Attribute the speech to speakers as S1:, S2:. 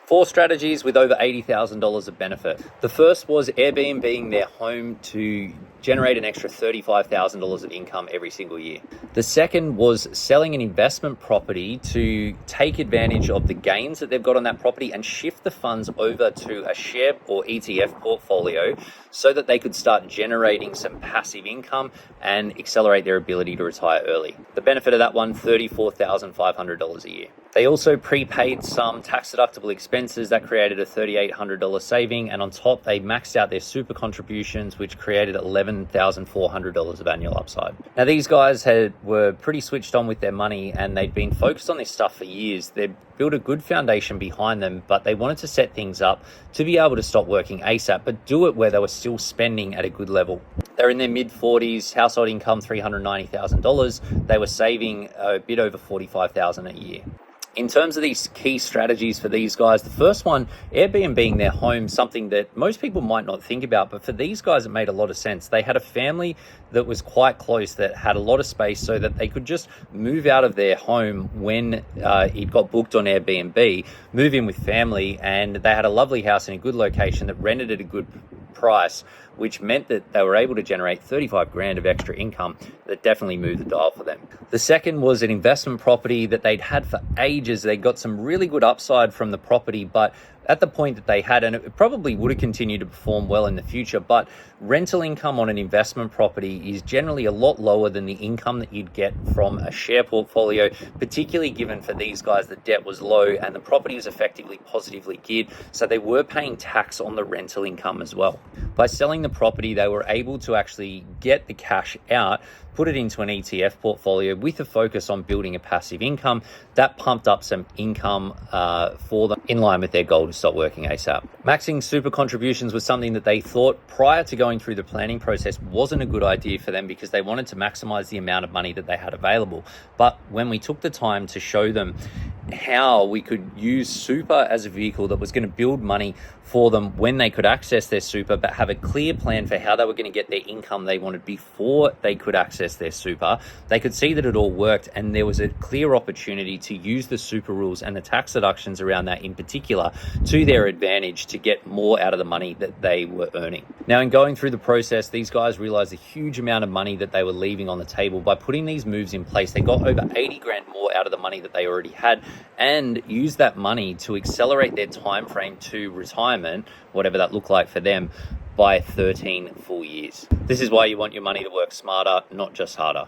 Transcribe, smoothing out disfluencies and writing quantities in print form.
S1: 4 strategies with over $80,000 of benefit. The first was Airbnb their home to generate an extra $35,000 of income every single year. The second was selling an investment property to take advantage of the gains that they've got on that property and shift the funds over to a share or ETF portfolio so that they could start generating some passive income and accelerate their ability to retire early. The benefit of that one, $34,500 a year. They also prepaid some tax-deductible expenses that created a $3,800 saving, and on top, they maxed out their super contributions, which created $11,400 of annual upside. Now, these guys were pretty switched on with their money, and they'd been focused on this stuff for years. They'd built a good foundation behind them, but they wanted to set things up to be able to stop working ASAP, but do it where they were still spending at a good level. They're in their mid-40s, household income $390,000. They were saving a bit over $45,000 a year. In terms of these key strategies for these guys, the first one, Airbnb their home, something that most people might not think about, but for these guys, it made a lot of sense. They had a family that was quite close, that had a lot of space so that they could just move out of their home when it got booked on Airbnb, move in with family, and they had a lovely house in a good location that rented at a good price, which meant that they were able to generate 35 grand of extra income that definitely moved the dial for them. The second was an investment property that they'd had for ages. They got some really good upside from the property, but at the point that they had, and it probably would have continued to perform well in the future, but rental income on an investment property is generally a lot lower than the income that you'd get from a share portfolio, particularly given for these guys the debt was low and the property was effectively positively geared, so they were paying tax on the rental income as well. By selling the property, they were able to actually get the cash out, put it into an ETF portfolio with a focus on building a passive income. That pumped up some income for them in line with their goal to stop working ASAP. Maxing super contributions was something that they thought prior to going through the planning process wasn't a good idea for them because they wanted to maximize the amount of money that they had available. But when we took the time to show them how we could use super as a vehicle that was going to build money for them when they could access their super, but have a clear plan for how they were going to get their income they wanted before they could access their super, they could see that it all worked, and there was a clear opportunity to use the super rules and the tax deductions around that in particular to their advantage to get more out of the money that they were earning. Now, in going through the process, these guys realized a huge amount of money that they were leaving on the table. By putting these moves in place, they got over 80 grand more out of the money that they already had and used that money to accelerate their time frame to retirement, whatever that looked like for them, by 13 full years. This is why you want your money to work smarter, not just harder.